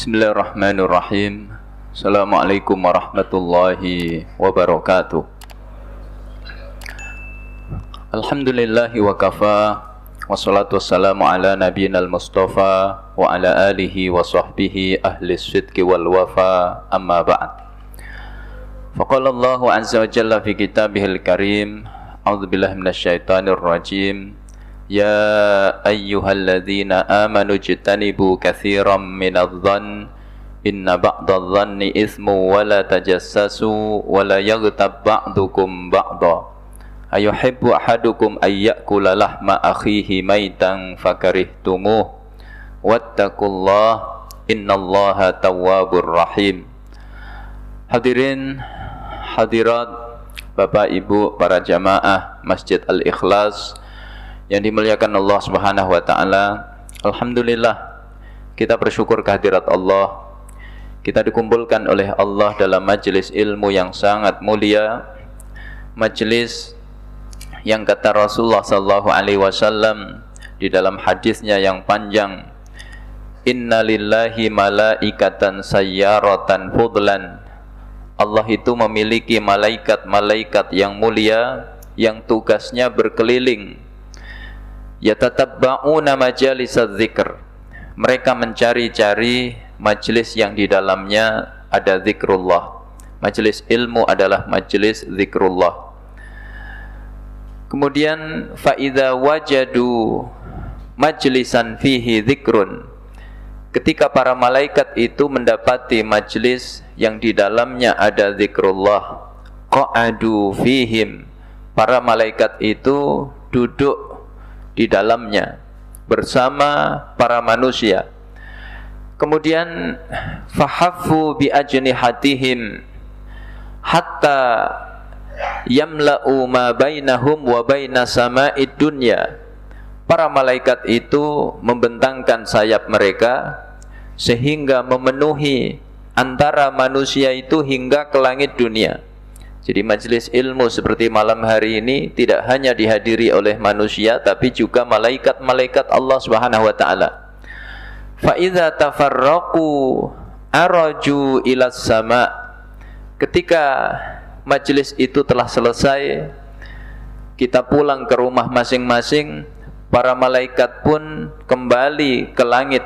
Bismillahirrahmanirrahim. Assalamualaikum warahmatullahi wabarakatuh. Alhamdulillahi wa kafa, wassalatu wassalamu ala nabiyyinal mustafa wa ala alihi wa sahbihi ahli sidqi wal wafa, amma ba'd. Faqala Allahu azza wa jalla fi kitabihil karim, a'udzu billahi minasyaitonir rajim. Ya ayyuhalladzina amanu jtanibu katsiran minadh-dhann inna ba'dadh-dhanni itsmu wa la tajassasu wa la yaghtab ba'dukum ba'dha ayuhibbu ahadukum ay ya'kula lahma akhihi maitan fakarihtumuh wattaqullaha innallaha tawwabur rahim. Hadirin hadirat, Bapak Ibu para jamaah Masjid Al-Ikhlas yang dimuliakan Allah Subhanahu wa taala. Alhamdulillah, kita bersyukur kehadirat Allah. Kita dikumpulkan oleh Allah dalam majelis ilmu yang sangat mulia, majelis yang kata Rasulullah sallallahu alaihi wasallam di dalam hadisnya yang panjang, Inna lillahi malaikatan sayyaratan fudlan. Allah itu memiliki malaikat-malaikat yang mulia yang tugasnya berkeliling. Yatatabba'una majalisaz zikr. Mereka mencari-cari majelis yang di dalamnya ada zikrullah. Majelis ilmu adalah majelis zikrullah. Kemudian fa'idha wajadu majlisan fihi zikrun. Ketika para malaikat itu mendapati majelis yang di dalamnya ada zikrullah, qa'adu fihim. Para malaikat itu duduk di dalamnya bersama para manusia. Kemudian fahaffu bi ajnihatihim hatta yamla'u ma bainahum wa baina sama'id dunya. Para malaikat itu membentangkan sayap mereka sehingga memenuhi antara manusia itu hingga ke langit dunia. Jadi majelis ilmu seperti malam hari ini tidak hanya dihadiri oleh manusia tapi juga malaikat-malaikat Allah Subhanahu wa taala. Fa idza tafarraqu araju ilas sama. Ketika majelis itu telah selesai, kita pulang ke rumah masing-masing, para malaikat pun kembali ke langit.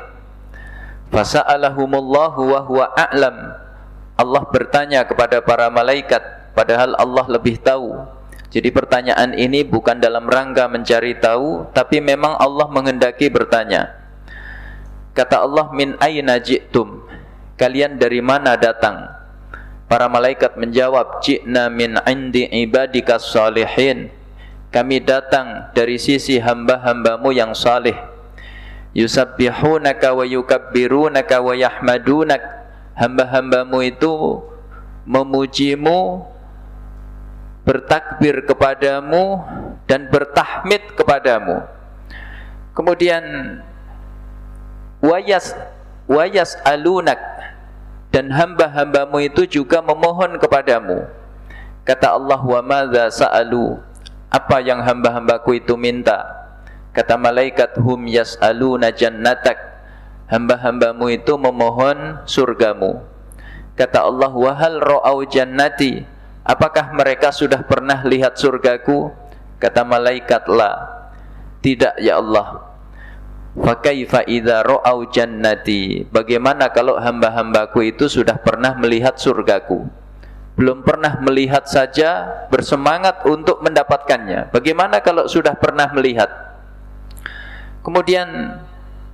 Fasa'alahumullahu wa huwa a'lam. Allah bertanya kepada para malaikat, padahal Allah lebih tahu. Jadi pertanyaan ini bukan dalam rangka mencari tahu, tapi memang Allah menghendaki bertanya. Kata Allah, min aina ji'tum? Kalian dari mana datang? Para malaikat menjawab, ji'na min indi ibadikas salihin. Kami datang dari sisi hamba-hambamu yang salih. Yusabbihunaka wa yukabbirunaka wa yahmadunak. Hamba-hambamu itu memujimu, bertakbir kepadamu dan bertahmid kepadamu. Kemudian wayas alunak, dan hamba-hambamu itu juga memohon kepadamu. Kata Allah, wa madza sa'alu? Apa yang hamba-hambaku itu minta? Kata malaikat, hum yas'aluna jannatak. Hamba-hambamu itu memohon surgamu. Kata Allah, wa hal ra'au jannati? Apakah mereka sudah pernah lihat surgaku? Kata malaikat, la. Tidak ya Allah. Fa kaifa idza ra'au jannati? Bagaimana kalau hamba-hambaku itu sudah pernah melihat surgaku? Belum pernah melihat saja bersemangat untuk mendapatkannya. Bagaimana kalau sudah pernah melihat? Kemudian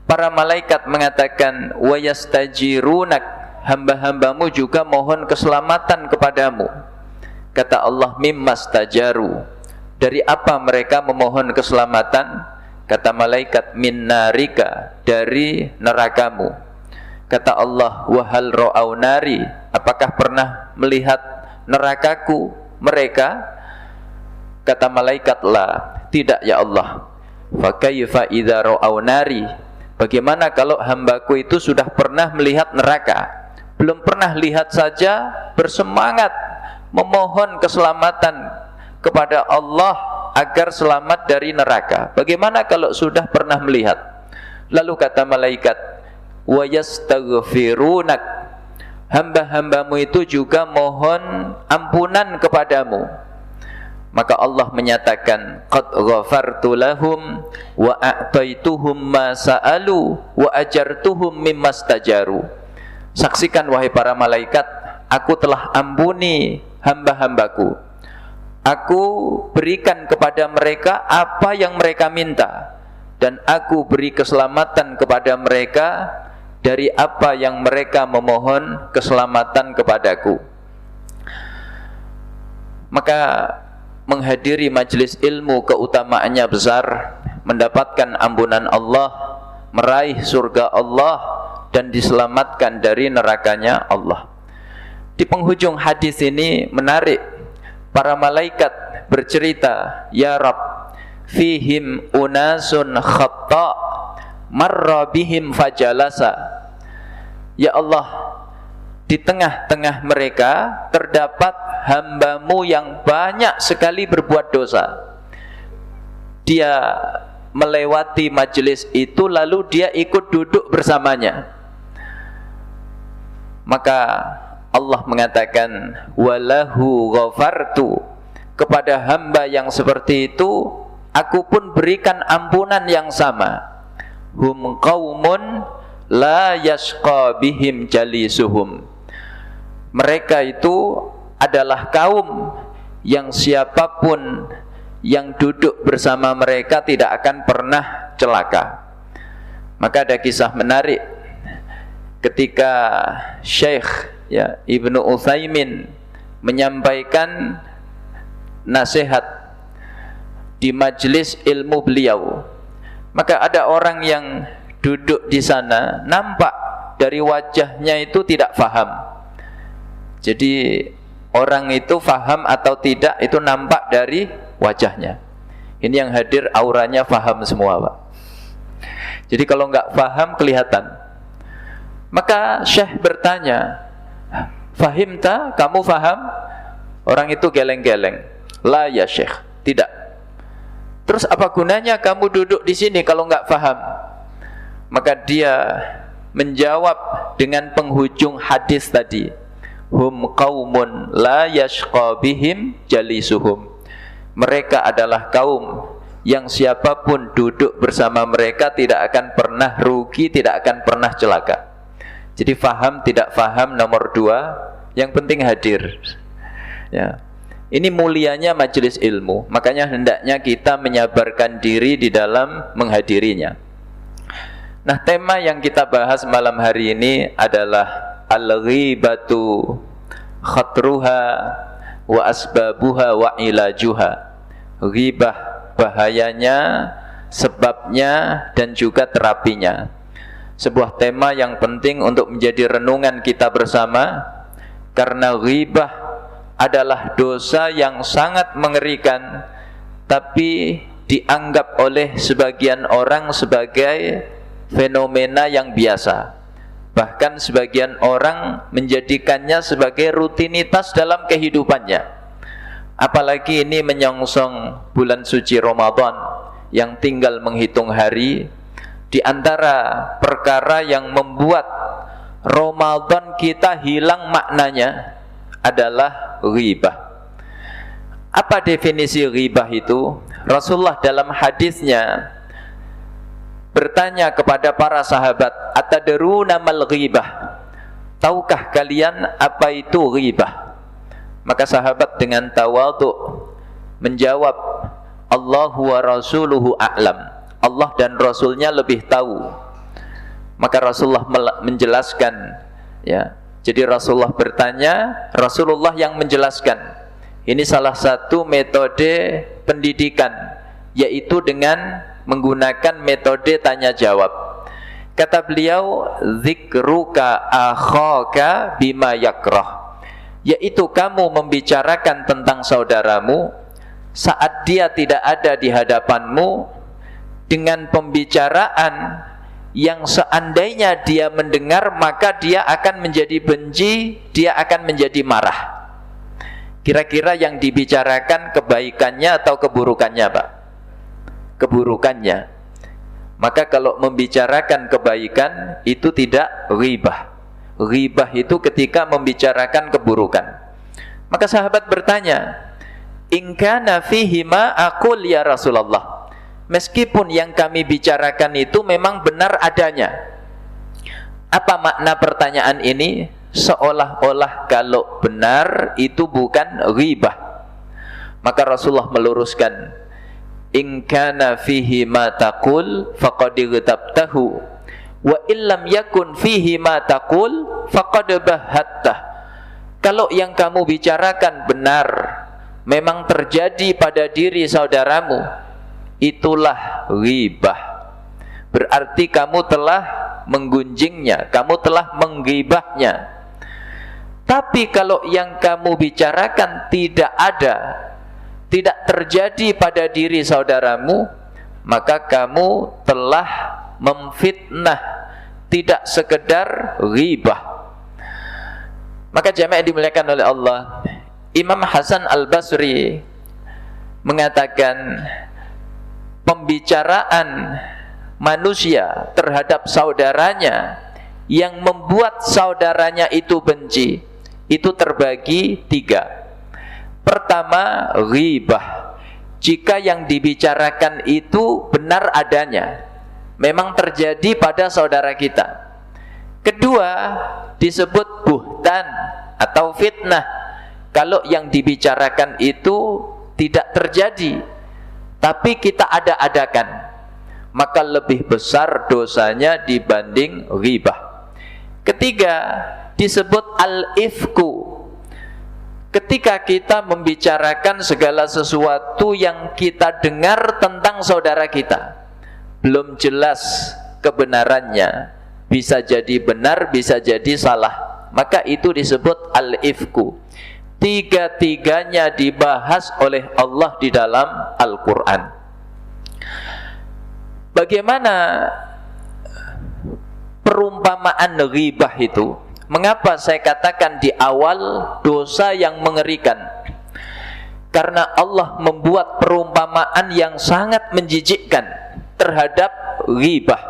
para malaikat mengatakan, wa yastajirunak. Hamba-hambamu juga mohon keselamatan kepadamu. Kata Allah, mimmastajaru. Dari apa mereka memohon keselamatan? Kata malaikat, min narika, dari nerakamu. Kata Allah, wahal ra'au nari? Apakah pernah melihat nerakaku mereka? Kata malaikat, la. Tidak ya Allah. Fa kaifa idza ra'au nari? Bagaimana kalau hambaku itu sudah pernah melihat neraka? Belum pernah lihat saja bersemangat memohon keselamatan kepada Allah agar selamat dari neraka. Bagaimana kalau sudah pernah melihat? Lalu kata malaikat, wa yastaghfirunak, hamba-hambamu itu juga mohon ampunan kepadamu. Maka Allah menyatakan, qad ghafartu lahum wa a'taituhum ma sa'alu wa ajartuhum mimma stajaru. Saksikan wahai para malaikat, aku telah ampuni hamba-hambaku. Aku berikan kepada mereka apa yang mereka minta, dan aku beri keselamatan kepada mereka dari apa yang mereka memohon keselamatan kepadaku. Maka menghadiri majelis ilmu keutamaannya besar, mendapatkan ampunan Allah, meraih surga Allah, dan diselamatkan dari nerakanya Allah. Di penghujung hadis ini menarik, para malaikat bercerita, ya Rabb, fihim unasun khatta marra bihim fajalasa. Ya Allah, di tengah-tengah mereka terdapat hambamu yang banyak sekali berbuat dosa. Dia melewati majelis itu, lalu dia ikut duduk bersamanya. Maka Allah mengatakan, walahu ghafartu, kepada hamba yang seperti itu aku pun berikan ampunan yang sama. Hum qaumun la yashqa bihim jalisuhum. Mereka itu adalah kaum yang siapapun yang duduk bersama mereka tidak akan pernah celaka. Maka ada kisah menarik ketika Syekh Ibnu Utsaimin menyampaikan nasihat di majelis ilmu beliau. Maka ada orang yang duduk di sana, nampak dari wajahnya itu tidak faham. Jadi orang itu faham atau tidak itu nampak dari wajahnya. Ini yang hadir auranya faham semua, Pak. Jadi kalau nggak faham kelihatan. Maka Syekh bertanya, fahimta, kamu faham? Orang itu geleng-geleng. La ya Syekh, tidak. Terus apa gunanya kamu duduk di sini kalau nggak faham? Maka dia menjawab dengan penghujung hadis tadi. Hum qaumun la yashqa bihim jalisuhum. Mereka adalah kaum yang siapapun duduk bersama mereka tidak akan pernah rugi, tidak akan pernah celaka. Jadi faham tidak faham nomor 2, yang penting hadir. Ya. Ini mulianya majelis ilmu. Makanya hendaknya kita menyabarkan diri di dalam menghadirinya. Nah, tema yang kita bahas malam hari ini adalah al-ghibatu khatruha wa asbabuha wa ilajuha. Ghibah, bahayanya, sebabnya, dan juga terapinya. Sebuah tema yang penting untuk menjadi renungan kita bersama, karena ghibah adalah dosa yang sangat mengerikan, tapi dianggap oleh sebagian orang sebagai fenomena yang biasa. Bahkan sebagian orang menjadikannya sebagai rutinitas dalam kehidupannya. Apalagi ini menyongsong bulan suci Ramadan yang tinggal menghitung hari. Di antara perkara yang membuat Ramadan kita hilang maknanya adalah ghibah. Apa definisi ghibah itu? Rasulullah dalam hadisnya bertanya kepada para sahabat, atadruna mal ghibah? Tahukah kalian apa itu ghibah? Maka sahabat dengan tawadhu menjawab, Allahu wa rasuluhu a'lam. Allah dan Rasulnya lebih tahu. Maka Rasulullah menjelaskan, ya. Jadi Rasulullah bertanya, Rasulullah yang menjelaskan. Ini salah satu metode pendidikan, yaitu dengan menggunakan metode tanya jawab. Kata beliau, zikruka akhaka bima yakrah, yaitu kamu membicarakan tentang saudaramu saat dia tidak ada di hadapanmu dengan pembicaraan yang seandainya dia mendengar maka dia akan menjadi benci, dia akan menjadi marah. Kira-kira yang dibicarakan kebaikannya atau keburukannya, Pak? Keburukannya. Maka kalau membicarakan kebaikan itu tidak ghibah. Ghibah itu ketika membicarakan keburukan. Maka sahabat bertanya, in kana fihi ma aqul ya Rasulullah. Meskipun yang kami bicarakan itu memang benar adanya. Apa makna pertanyaan ini? Seolah-olah kalau benar itu bukan ghibah. Maka Rasulullah meluruskan, in kana fihi ma taqul faqad igtabtahu wa illam yakun fihi ma taqul faqad bahattah. Kalau yang kamu bicarakan benar, memang terjadi pada diri saudaramu, itulah ghibah. Berarti kamu telah menggunjingnya, kamu telah menggibahnya. Tapi kalau yang kamu bicarakan tidak ada, tidak terjadi pada diri saudaramu, maka kamu telah memfitnah, tidak sekedar ghibah. Maka jamaah yang dimuliakan oleh Allah, Imam Hasan Al-Basri mengatakan, pembicaraan manusia terhadap saudaranya yang membuat saudaranya itu benci, itu terbagi 3. Pertama, ghibah. Jika yang dibicarakan itu benar adanya, memang terjadi pada saudara kita. Kedua, disebut buhtan atau fitnah. Kalau yang dibicarakan itu tidak terjadi, tapi kita ada-adakan, maka lebih besar dosanya dibanding ghibah. Ketiga, disebut al-ifku. Ketika kita membicarakan segala sesuatu yang kita dengar tentang saudara kita, belum jelas kebenarannya, bisa jadi benar, bisa jadi salah, maka itu disebut al-ifku. Tiga-tiganya dibahas oleh Allah di dalam Al-Quran. Bagaimana perumpamaan ghibah itu? Mengapa saya katakan di awal dosa yang mengerikan? Karena Allah membuat perumpamaan yang sangat menjijikkan terhadap ghibah.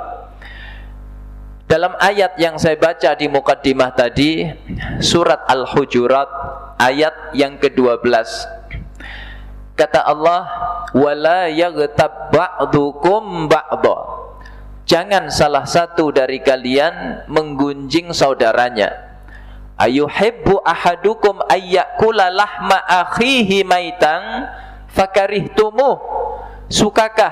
Dalam ayat yang saya baca di mukaddimah tadi, surat Al-Hujurat ayat yang ke-12, kata Allah, wala yaghtab ba'dukum ba'dha. Jangan salah satu dari kalian menggunjing saudaranya. Ayuhibbu ahadukum ayyakula lahma akhihi maitan fakarihtumuh. Sukakah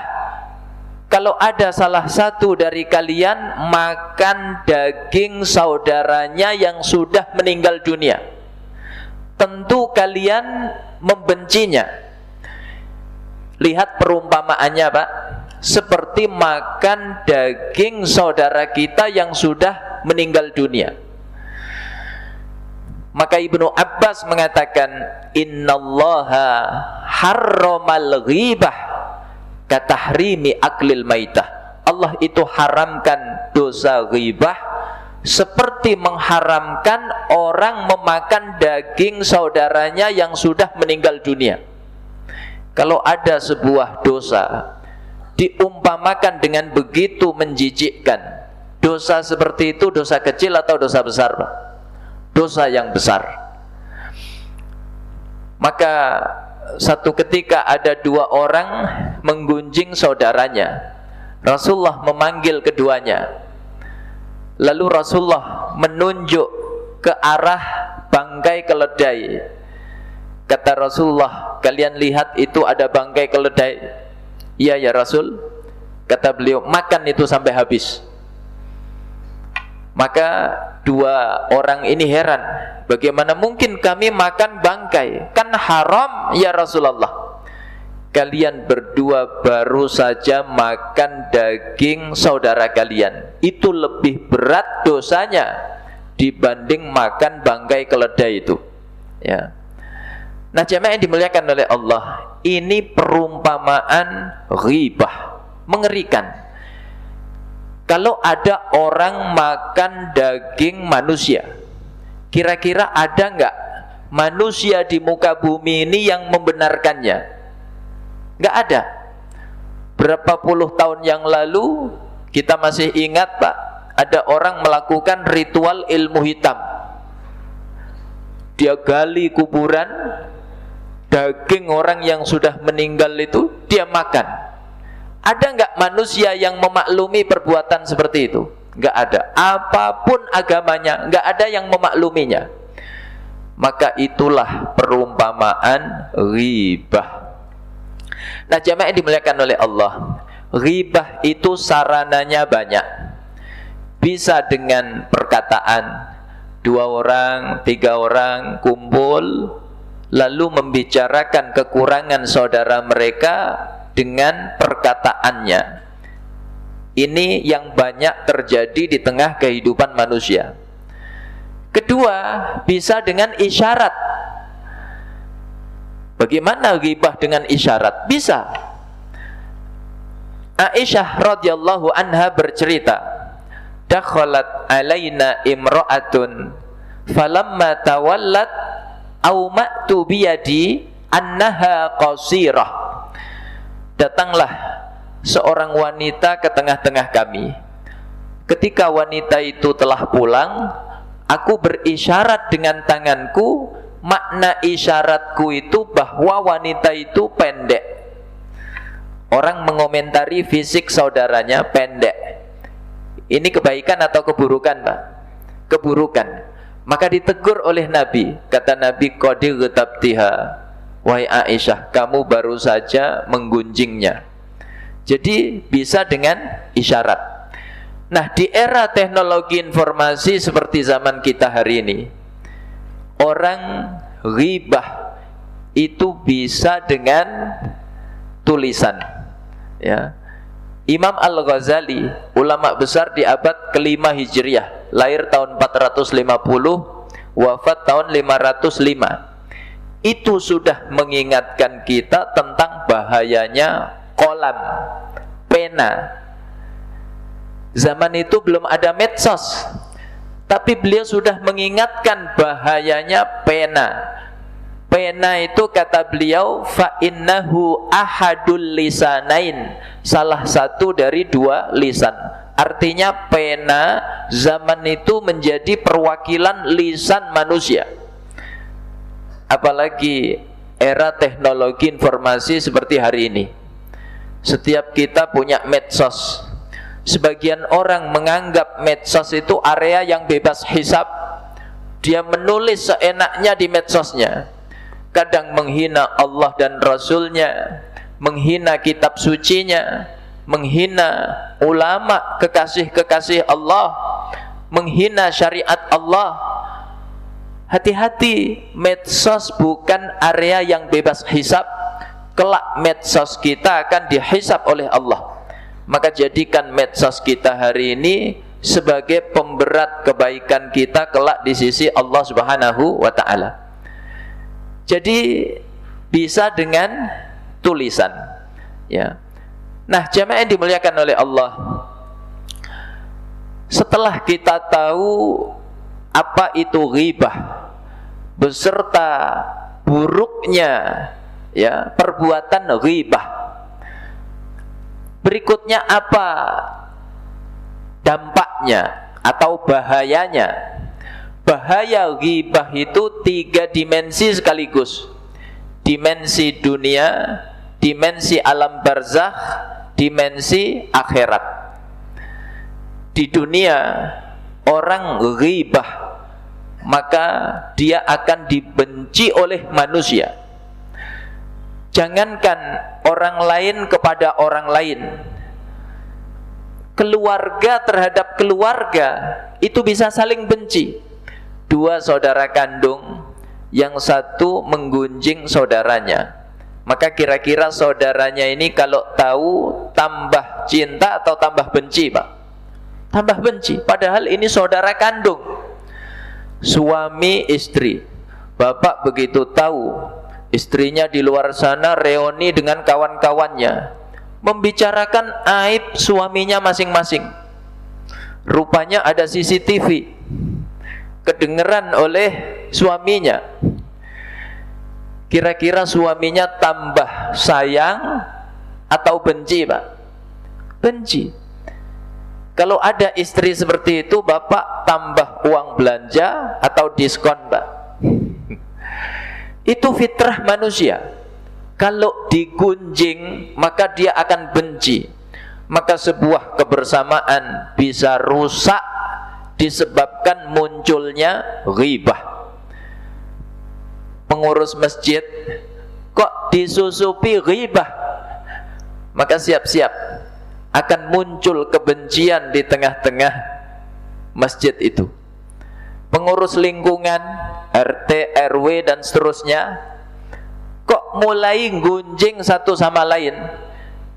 kalau ada salah satu dari kalian makan daging saudaranya yang sudah meninggal dunia? Tentu kalian membencinya. Lihat perumpamaannya, Pak, seperti makan daging saudara kita yang sudah meninggal dunia. Maka Ibnu Abbas mengatakan, innallaha harramal ghibah katahrimi aklil maitah. Allah itu haramkan dosa ghibah seperti mengharamkan orang memakan daging saudaranya yang sudah meninggal dunia. Kalau ada sebuah dosa diumpamakan dengan begitu menjijikkan, dosa seperti itu dosa kecil atau dosa besar, Pak? Dosa yang besar. Maka satu ketika ada 2 orang menggunjing saudaranya. Rasulullah memanggil keduanya. Lalu Rasulullah menunjuk ke arah bangkai keledai. Kata Rasulullah, kalian lihat itu ada bangkai keledai? Iya ya Rasul. Kata beliau, makan itu sampai habis. Maka 2 orang ini heran, bagaimana mungkin kami makan bangkai? Kan haram ya Rasulullah. Kalian berdua baru saja makan daging saudara kalian. Itu lebih berat dosanya dibanding makan bangkai keledai itu. Ya. Nah, jemaah yang dimuliakan oleh Allah, ini perumpamaan ghibah, mengerikan. Kalau ada orang makan daging manusia, kira-kira ada nggak manusia di muka bumi ini yang membenarkannya? Nggak ada. Berapa puluh tahun yang lalu Kita masih ingat Pak, ada orang melakukan ritual ilmu hitam. Dia gali kuburan, daging orang yang sudah meninggal itu dia makan. Ada nggak manusia yang memaklumi perbuatan seperti itu? Nggak ada. Apapun agamanya, nggak ada yang memakluminya. Maka itulah perumpamaan ghibah. Nah, jamaah yang dimuliakan oleh Allah, ghibah itu sarananya banyak. Bisa dengan perkataan, 2 orang, 3 orang kumpul lalu membicarakan kekurangan saudara mereka dengan perkataannya. Ini yang banyak terjadi di tengah kehidupan manusia. Kedua, bisa dengan isyarat. Bagaimana ghibah dengan isyarat? Bisa. Aisyah radhiyallahu anha bercerita, dakhalat alaina imra'atun falamma tawallat awma'tu biyadi annaha qasirah. Datanglah seorang wanita ke tengah-tengah kami. Ketika wanita itu telah pulang, aku berisyarat dengan tanganku. Makna isyaratku itu bahwa wanita itu pendek. Orang mengomentari fisik saudaranya pendek. Ini kebaikan atau keburukan, Pak? Keburukan. Maka ditegur oleh Nabi. Kata Nabi, qad ghatabtiha. Wahai Aisyah, kamu baru saja menggunjingnya. Jadi bisa dengan isyarat. Nah, di era teknologi informasi seperti zaman kita hari ini, orang ghibah itu bisa dengan tulisan, ya. Imam Al-Ghazali, ulama besar di abad ke-5 Hijriah, lahir tahun 450, wafat tahun 505. Itu sudah mengingatkan kita tentang bahayanya kolam, pena. Zaman itu belum ada medsos, tapi beliau sudah mengingatkan bahayanya pena. Pena itu kata beliau, fa innahu ahadul lisanain, salah satu dari 2 lisan. Artinya pena zaman itu menjadi perwakilan lisan manusia. Apalagi era teknologi informasi seperti hari ini. Setiap kita punya medsos. Sebagian orang menganggap medsos itu area yang bebas hisab. Dia menulis seenaknya di medsosnya. Kadang menghina Allah dan Rasulnya, menghina kitab sucinya, menghina ulama kekasih-kekasih Allah, menghina syariat Allah. Hati-hati, medsos bukan area yang bebas hisab. Kelak medsos kita akan dihisab oleh Allah. Maka jadikan medsos kita hari ini sebagai pemberat kebaikan kita kelak di sisi Allah Subhanahu wa ta'ala. Jadi bisa dengan tulisan, ya. Nah, jamaah yang dimuliakan oleh Allah, setelah kita tahu apa itu ghibah beserta buruknya, ya, perbuatan ghibah, berikutnya apa dampaknya atau bahayanya? Bahaya ghibah itu 3 dimensi sekaligus. Dimensi dunia, dimensi alam barzakh, dimensi akhirat. Di dunia, orang ghibah, maka dia akan dibenci oleh manusia. Jangankan orang lain kepada orang lain, keluarga terhadap keluarga itu bisa saling benci. 2 saudara kandung, yang satu menggunjing saudaranya, maka kira-kira saudaranya ini kalau tahu tambah cinta atau tambah benci, Pak? Tambah benci, padahal ini saudara kandung. Suami istri, bapak begitu tahu istrinya di luar sana reuni dengan kawan-kawannya, membicarakan aib suaminya masing-masing. Rupanya ada CCTV, kedengeran oleh suaminya. Kira-kira suaminya tambah sayang atau benci, Pak? Benci. Kalau ada istri seperti itu, bapak tambah uang belanja atau diskon, Mbak. Itu fitrah manusia. Kalau digunjing, maka dia akan benci. Maka sebuah kebersamaan bisa rusak disebabkan munculnya ghibah. Pengurus masjid kok disusupi ghibah, maka siap-siap akan muncul kebencian di tengah-tengah masjid itu. Pengurus lingkungan, RT, RW dan seterusnya kok mulai gunjing satu sama lain,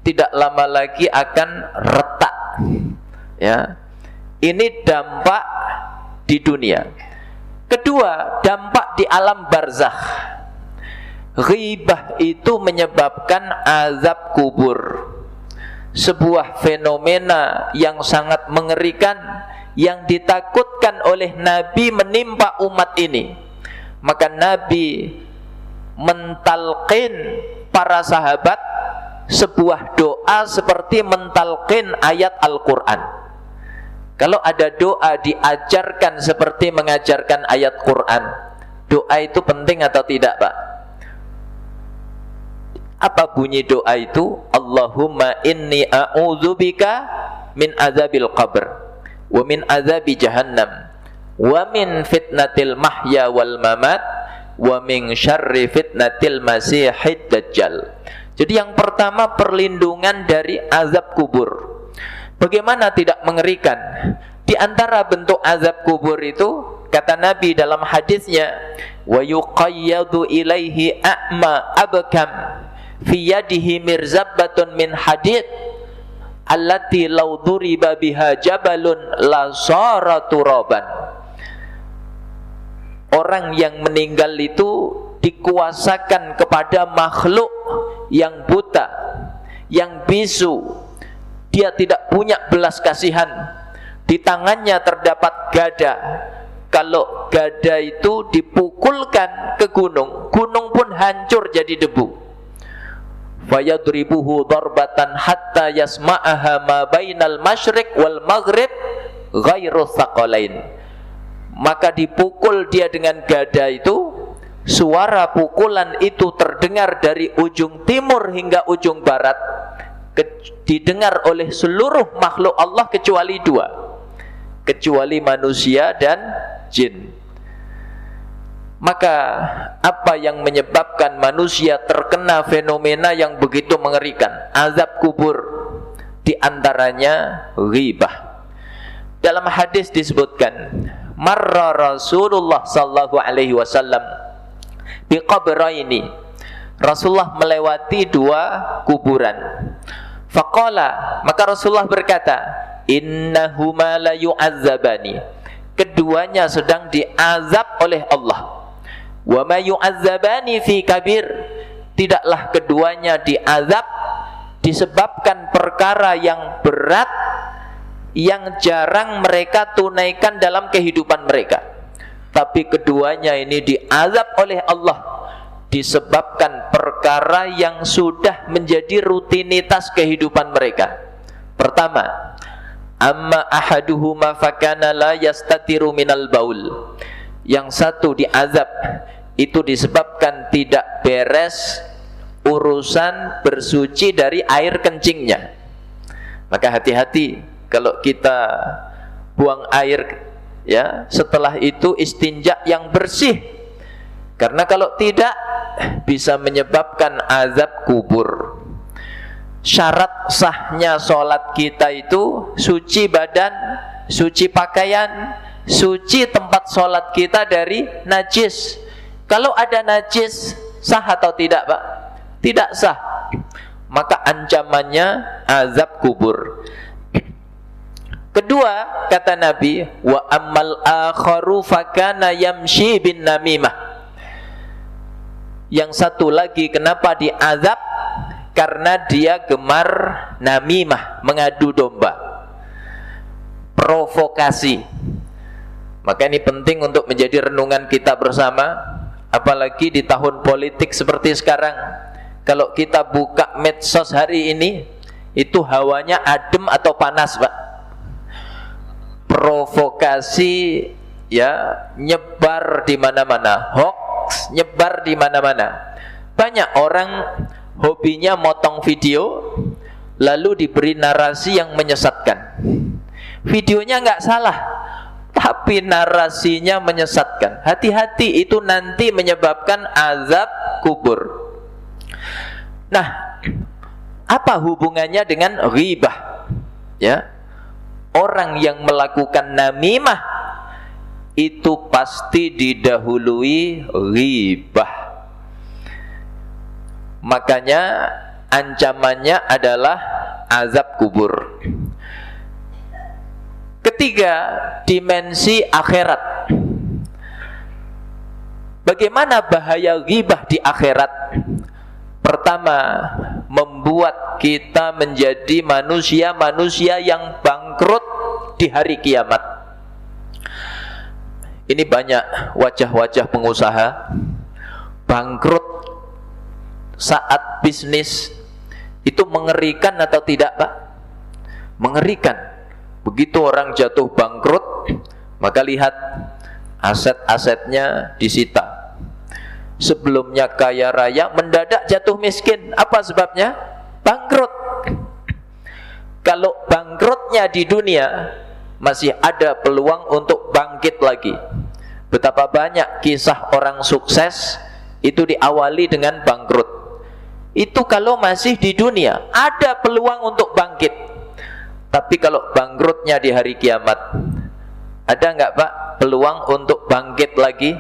tidak lama lagi akan retak. Ya, ini dampak di dunia. Kedua, dampak di alam barzakh. Ghibah itu menyebabkan azab kubur. Sebuah fenomena yang sangat mengerikan, yang ditakutkan oleh Nabi menimpa umat ini. Maka Nabi mentalqin para sahabat sebuah doa seperti mentalqin ayat Al-Quran. Kalau ada doa diajarkan seperti mengajarkan ayat Quran, doa itu penting atau tidak, Pak? Apa bunyi doa itu? Allahumma inni a'udzubika min azabil qabr wa min azabi jahannam wa min fitnatil mahya wal mamat wa min syarri fitnatil masihid dajjal. Jadi yang pertama, perlindungan dari azab kubur. Bagaimana tidak mengerikan? Di antara bentuk azab kubur itu, kata Nabi dalam hadisnya, wa yuqayyadu ilaihi a'ma abkam fi yadihi mirzabbatun min hadid allati law duriba biha jabalun la sara turaban. Orang yang meninggal itu dikuasakan kepada makhluk yang buta, yang bisu. Dia tidak punya belas kasihan. Di tangannya terdapat gada. Kalau gada itu dipukulkan ke gunung, gunung pun hancur jadi debu. Fayadribuhu darbatan hatta yasma'aha ma bainal masyriq wal maghrib ghairu thaqalain. Maka dipukul dia dengan gada itu, suara pukulan itu terdengar dari ujung timur hingga ujung barat, didengar oleh seluruh makhluk Allah kecuali dua, kecuali manusia dan jin. Maka apa yang menyebabkan manusia terkena fenomena yang begitu mengerikan, azab kubur? Di antaranya ghibah. Dalam hadis disebutkan, marra Rasulullah sallallahu alaihi wasallam biqabraini. Rasulullah melewati dua kuburan. Faqala, maka Rasulullah berkata, innahuma la yu'azzabani. Keduanya sedang diazab oleh Allah. Wa ma yu'azzabani fi kabir. Tidaklah keduanya diazab disebabkan perkara yang berat yang jarang mereka tunaikan dalam kehidupan mereka. Tapi keduanya ini diazab oleh Allah disebabkan perkara yang sudah menjadi rutinitas kehidupan mereka. Pertama, amma ahaduhuma fakana la yastatiru minal baul. Yang satu diazab itu disebabkan tidak beres urusan bersuci dari air kencingnya. Maka hati-hati kalau kita buang air, ya, setelah itu istinja yang bersih. Karena kalau tidak bisa menyebabkan azab kubur. Syarat sahnya sholat kita itu suci badan, suci pakaian, suci tempat sholat kita dari najis. Kalau ada najis, sah atau tidak, Pak? Tidak sah. Maka ancamannya azab kubur. Kedua, kata Nabi, wa ammal akharu fakana yamshi bin namimah. Yang satu lagi kenapa diazab? Karena dia gemar namimah, mengadu domba, provokasi. Maka ini penting untuk menjadi renungan kita bersama, apalagi di tahun politik seperti sekarang. Kalau kita buka medsos hari ini, itu hawanya adem atau panas, Pak? provokasi, ya, nyebar di mana-mana, hoax nyebar di mana-mana. Banyak orang hobinya motong video lalu diberi narasi yang menyesatkan. Videonya nggak salah, tapi narasinya menyesatkan. Hati-hati, itu nanti menyebabkan azab kubur. Nah, apa hubungannya dengan ghibah? Ya, orang yang melakukan namimah itu pasti didahului ghibah. Makanya ancamannya adalah azab kubur. Ketiga, dimensi akhirat. Bagaimana bahaya ghibah di akhirat? Pertama, membuat kita menjadi manusia-manusia yang bangkrut di hari kiamat. Ini banyak wajah-wajah pengusaha bangkrut saat bisnis. Itu mengerikan atau tidak, Pak? Mengerikan. Begitu orang jatuh bangkrut, maka lihat aset-asetnya disita. Sebelumnya kaya raya, mendadak jatuh miskin. Apa sebabnya? Bangkrut. Kalau bangkrutnya di dunia, masih ada peluang untuk bangkit lagi. Betapa banyak kisah orang sukses itu diawali dengan bangkrut. Itu kalau masih di dunia, ada peluang untuk bangkit. Tapi kalau bangkrutnya di hari kiamat, ada nggak, Pak, peluang untuk bangkit lagi?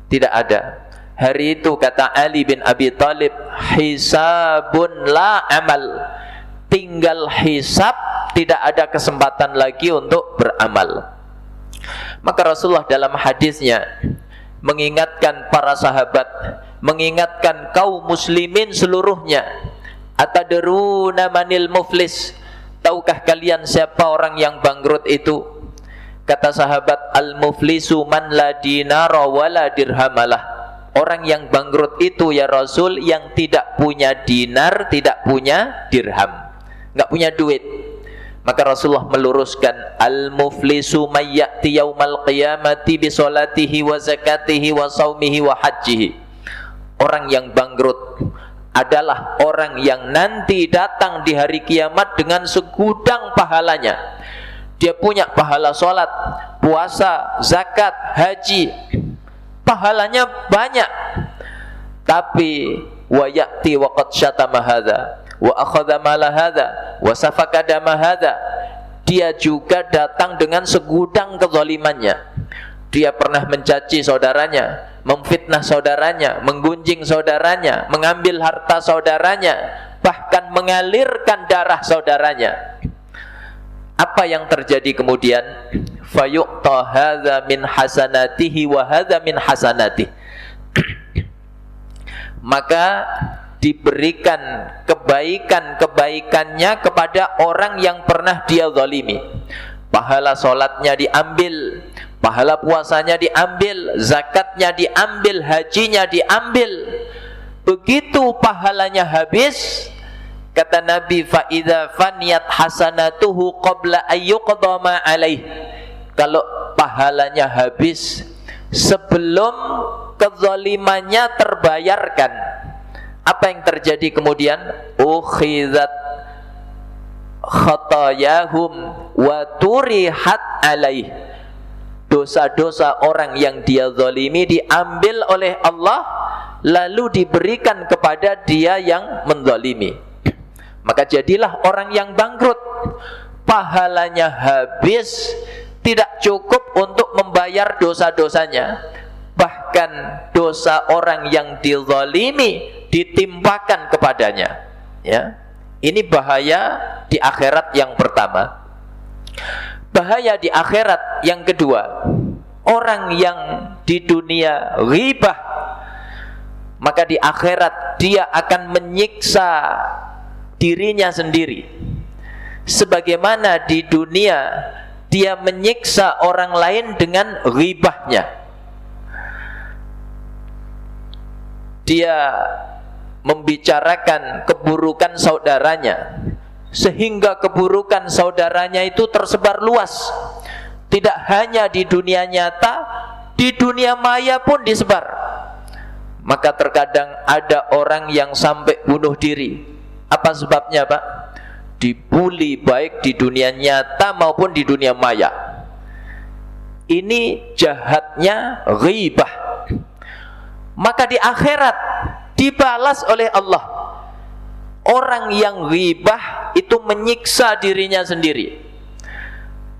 Tidak ada. Hari itu kata Ali bin Abi Thalib, hisabun la amal. Tinggal hisab, tidak ada kesempatan lagi untuk beramal. Maka Rasulullah dalam hadisnya mengingatkan para sahabat, mengingatkan kaum muslimin seluruhnya, atadruna manil muflis? Tahukah kalian siapa orang yang bangkrut itu? Kata sahabat, al-muflisu man la dinara wa la dirhamalah. Orang yang bangkrut itu, ya Rasul, yang tidak punya dinar, tidak punya dirham, nggak punya duit. Maka Rasulullah meluruskan, al-muflisu may ya'ti yaumal qiyamati bi salatihi wa zakatihi wa saumihi wa hajjihi. Orang yang bangkrut adalah orang yang nanti datang di hari kiamat dengan segudang pahalanya. Dia punya pahala sholat, puasa, zakat, haji, pahalanya banyak. Tapi wa ya'ti wa qad syatama hadza wa akhadha mala hadza wa safaka dama hadza. Dia juga datang dengan segudang kezalimannya. Dia pernah mencaci saudaranya, memfitnah saudaranya, menggunjing saudaranya, mengambil harta saudaranya, bahkan mengalirkan darah saudaranya. Apa yang terjadi kemudian? Fayuqta hadza min hasanatihi wa hadza min hasanatihi. Maka diberikan kebaikan-kebaikannya kepada orang yang pernah dia zalimi. Pahala sholatnya diambil, pahala puasanya diambil, zakatnya diambil, hajinya diambil. Begitu pahalanya habis, kata Nabi, fa idza faniyat hasanatuhu qabla ayyuqda ma alaih. Kalau pahalanya habis sebelum kezalimannya terbayarkan, apa yang terjadi kemudian? Ukhizat khatayahum wa turihat alaih. Dosa-dosa orang yang dia zalimi diambil oleh Allah, lalu diberikan kepada dia yang menzalimi. Maka jadilah orang yang bangkrut. Pahalanya habis, tidak cukup untuk membayar dosa-dosanya. Bahkan dosa orang yang dizalimi ditimpakan kepadanya. Ya. Ini bahaya di akhirat yang pertama. Bahaya di akhirat yang kedua, orang yang di dunia ghibah, maka di akhirat dia akan menyiksa dirinya sendiri. Sebagaimana di dunia dia menyiksa orang lain dengan ghibahnya. Dia membicarakan keburukan saudaranya, sehingga keburukan saudaranya itu tersebar luas. Tidak hanya di dunia nyata, di dunia maya pun disebar. Maka terkadang ada orang yang sampai bunuh diri. Apa sebabnya, Pak? Dibully baik di dunia nyata maupun di dunia maya. Ini jahatnya ghibah. Maka di akhirat dibalas oleh Allah. Orang yang ghibah itu menyiksa dirinya sendiri.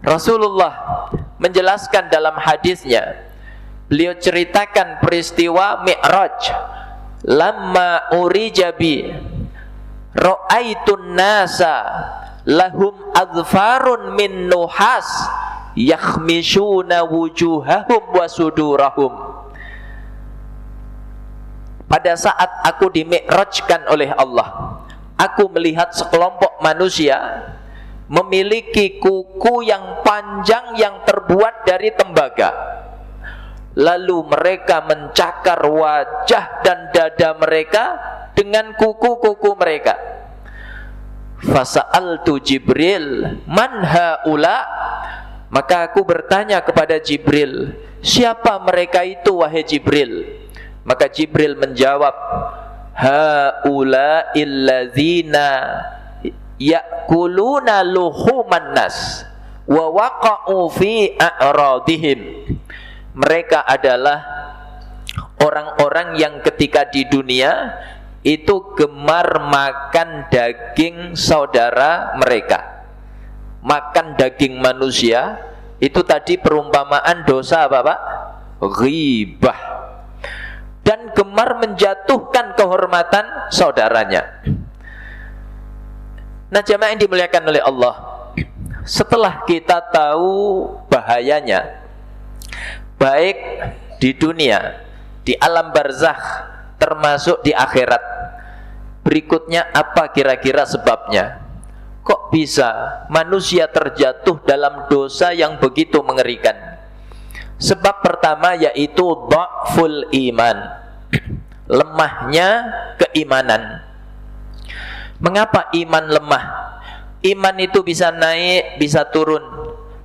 Rasulullah menjelaskan dalam hadisnya, beliau ceritakan peristiwa Mi'raj. Lamma urijabi ra'aitun nasa lahum adfarun min nuhas yakhmishuna wujuhahum wa sudurahum. Pada saat aku dimi'rajkan oleh Allah, aku melihat sekelompok manusia memiliki kuku yang panjang yang terbuat dari tembaga. Lalu mereka mencakar wajah dan dada mereka dengan kuku-kuku mereka. Fasa'altu Jibril man haula, maka aku bertanya kepada Jibril, siapa mereka itu wahai Jibril? Maka Jibril menjawab, haula illadzina ya'kuluna luhuman nas wa waqa'u fi a'radihim. Mereka adalah orang-orang yang ketika di dunia itu gemar makan daging saudara mereka. Makan daging manusia itu tadi perumpamaan dosa apa, Pak? Ghibah. Dan gemar menjatuhkan kehormatan saudaranya. Nah, jamaah yang dimuliakan oleh Allah, setelah kita tahu bahayanya, baik di dunia, di alam barzakh, termasuk di akhirat, berikutnya apa kira-kira sebabnya? Kok bisa manusia terjatuh dalam dosa yang begitu mengerikan? Sebab pertama yaitu dha'ful iman, lemahnya keimanan. Mengapa iman lemah? Iman itu bisa naik, bisa turun,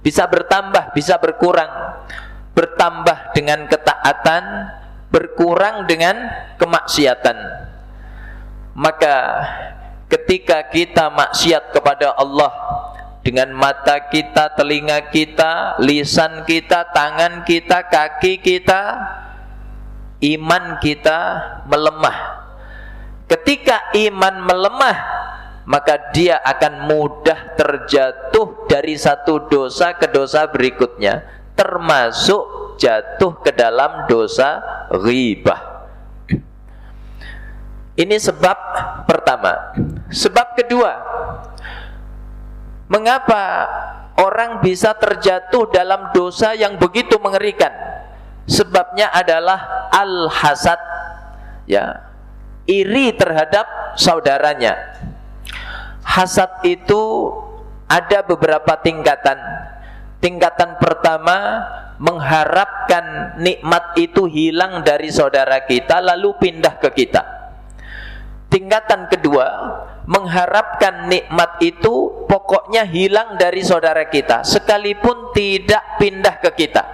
bisa bertambah, bisa berkurang. Bertambah dengan ketaatan, berkurang dengan kemaksiatan. Maka ketika kita maksiat kepada Allah dengan mata kita, telinga kita, lisan kita, tangan kita, kaki kita, iman kita melemah. Ketika iman melemah, maka dia akan mudah terjatuh dari satu dosa ke dosa berikutnya, termasuk jatuh ke dalam dosa ghibah. Ini sebab pertama. Sebab kedua, mengapa orang bisa terjatuh dalam dosa yang begitu mengerikan? Sebabnya adalah al-hasad, ya, iri terhadap saudaranya. Hasad itu ada beberapa tingkatan. Tingkatan pertama, mengharapkan nikmat itu hilang dari saudara kita lalu pindah ke kita. Tingkatan kedua, mengharapkan nikmat itu pokoknya hilang dari saudara kita sekalipun tidak pindah ke kita.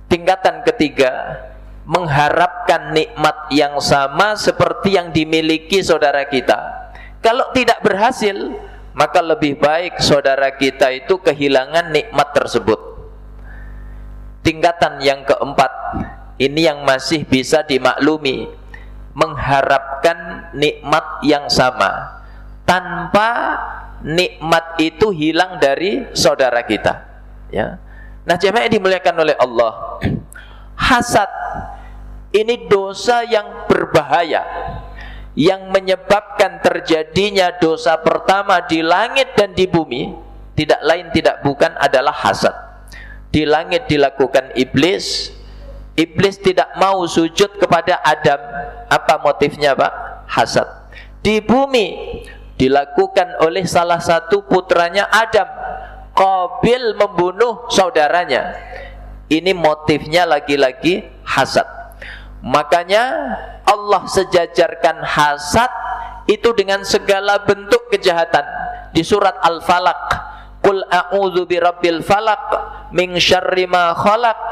Tingkatan ketiga, mengharapkan nikmat yang sama seperti yang dimiliki saudara kita. Kalau tidak berhasil, maka lebih baik saudara kita itu kehilangan nikmat tersebut. Tingkatan yang keempat, ini yang masih bisa dimaklumi, mengharapkan nikmat yang sama tanpa nikmat itu hilang dari saudara kita, ya. Nah, jemaah yang dimuliakan oleh Allah, hasad ini dosa yang berbahaya, yang menyebabkan terjadinya dosa pertama di langit dan di bumi, tidak lain tidak bukan adalah hasad. Di langit dilakukan iblis. Iblis tidak mau sujud kepada Adam. Apa motifnya, Pak? Hasad. Di bumi dilakukan oleh salah satu putranya Adam. Qabil membunuh saudaranya. Ini motifnya lagi-lagi hasad. Makanya Allah sejajarkan hasad itu dengan segala bentuk kejahatan. Di surat Al-Falaq, Qul a'udzu birabbil falaq min syarri ma khalaq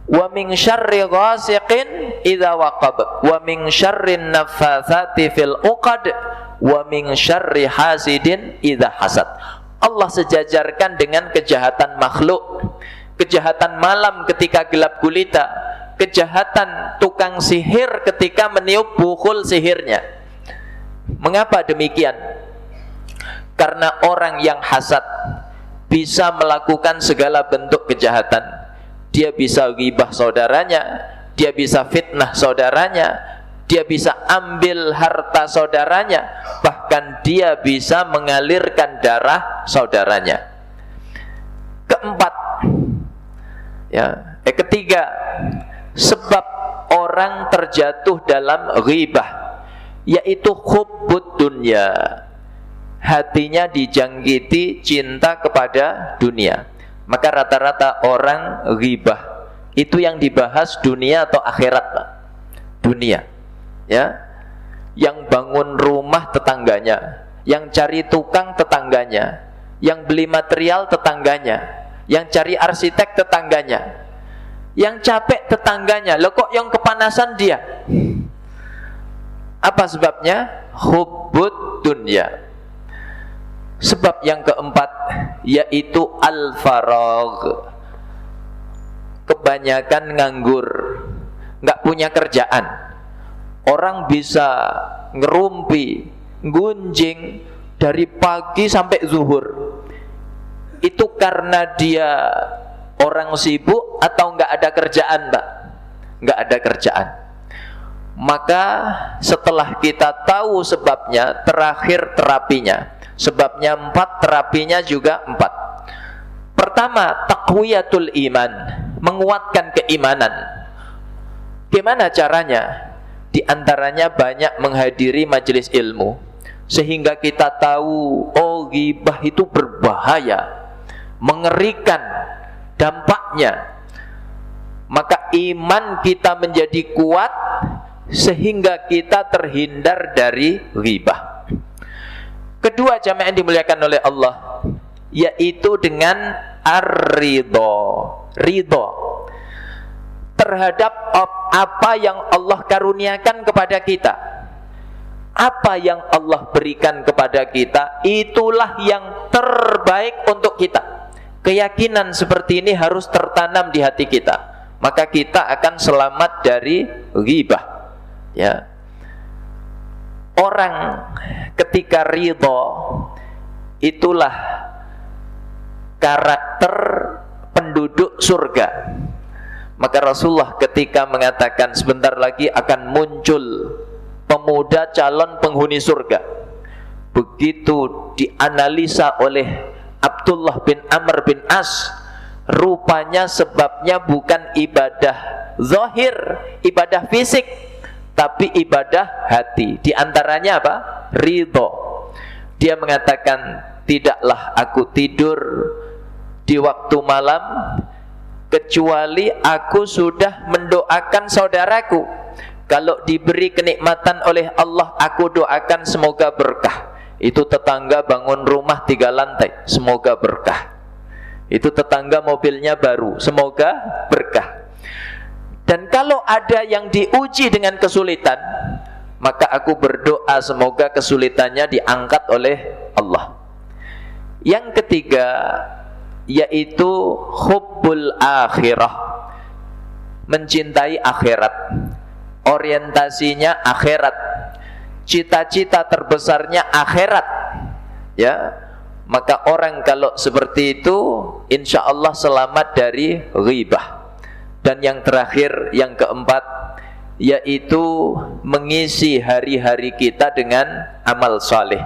wa min syarri ghasiqin idza waqab wa min syarrin naffatsati fil uqad wa min syarri hasidin idza hasad. Allah sejajarkan dengan kejahatan makhluk, kejahatan malam ketika gelap gulita, kejahatan tukang sihir ketika meniup bukul sihirnya. Mengapa demikian? Karena orang yang hasad bisa melakukan segala bentuk kejahatan. Dia bisa ghibah saudaranya, dia bisa fitnah saudaranya, dia bisa ambil harta saudaranya, bahkan dia bisa mengalirkan darah saudaranya. Keempat, ketiga, sebab orang terjatuh dalam ghibah, yaitu hubbud dunya. Hatinya dijangkiti cinta kepada dunia. Maka rata-rata orang ghibah itu yang dibahas dunia atau akhirat, Pak. Dunia, ya. Yang bangun rumah tetangganya, yang cari tukang tetangganya, yang beli material tetangganya, yang cari arsitek tetangganya, yang capek tetangganya. Loh, kok yang kepanasan dia? Apa sebabnya? Hubbud dunya. Sebab yang keempat yaitu al-faragh. Kebanyakan nganggur, nggak punya kerjaan. Orang bisa ngerumpi, gunjing dari pagi sampai zuhur. Itu karena dia orang sibuk atau nggak ada kerjaan, Mbak? Nggak ada kerjaan. Maka setelah kita tahu sebabnya, terakhir terapinya. Sebabnya 4, terapinya juga 4. Pertama, taqwiyatul iman, menguatkan keimanan. Gimana caranya? Di antaranya banyak menghadiri majelis ilmu, sehingga kita tahu, oh, ghibah itu berbahaya, mengerikan dampaknya. Maka iman kita menjadi kuat sehingga kita terhindar dari ghibah. Kedua, jamaah yang dimuliakan oleh Allah, yaitu dengan ar-ridho, ridho terhadap apa yang Allah karuniakan kepada kita. Apa yang Allah berikan kepada kita, itulah yang terbaik untuk kita. Keyakinan seperti ini harus tertanam di hati kita, maka kita akan selamat dari ghibah, ya. Orang ketika ridho, itulah karakter penduduk surga. Maka Rasulullah ketika mengatakan sebentar lagi akan muncul pemuda calon penghuni surga, begitu dianalisa oleh Abdullah bin Amr bin As, rupanya sebabnya bukan ibadah zahir, ibadah fisik, tapi ibadah hati. Di antaranya apa? Ridho. Dia mengatakan, tidaklah aku tidur di waktu malam kecuali aku sudah mendoakan saudaraku. Kalau diberi kenikmatan oleh Allah, aku doakan semoga berkah. Itu tetangga bangun rumah 3 lantai, semoga berkah. Itu tetangga mobilnya baru, semoga berkah. Dan kalau ada yang diuji dengan kesulitan, maka aku berdoa semoga kesulitannya diangkat oleh Allah. Yang ketiga, yaitu hubbul akhirah, mencintai akhirat, orientasinya akhirat, cita-cita terbesarnya akhirat, ya. Maka orang kalau seperti itu, insya Allah selamat dari ghibah. Dan yang terakhir, yang keempat, yaitu mengisi hari-hari kita dengan amal saleh.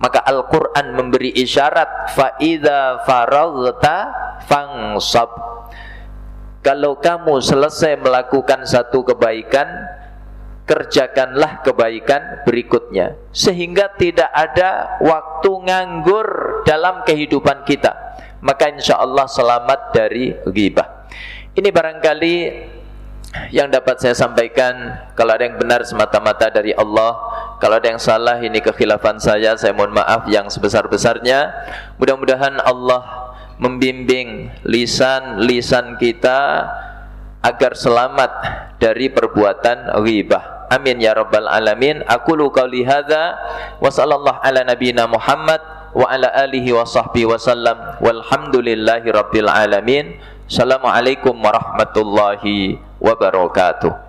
Maka Al-Quran memberi isyarat, فَإِذَا فَرَغْتَ فَانْصَبْ. Kalau kamu selesai melakukan satu kebaikan, kerjakanlah kebaikan berikutnya, sehingga tidak ada waktu nganggur dalam kehidupan kita. Maka insya Allah selamat dari ghibah. Ini barangkali yang dapat saya sampaikan. Kalau ada yang benar semata-mata dari Allah, kalau ada yang salah ini kekhilafan saya mohon maaf yang sebesar-besarnya. Mudah-mudahan Allah membimbing lisan kita agar selamat dari perbuatan ghibah. Amin ya rabbal alamin. Aqulu qouli hadza wa sallallahu ala nabiyyina Muhammad wa ala alihi wa sahbihi wa sallam walhamdulillahi rabbil alamin. Assalamualaikum warahmatullahi wabarakatuh.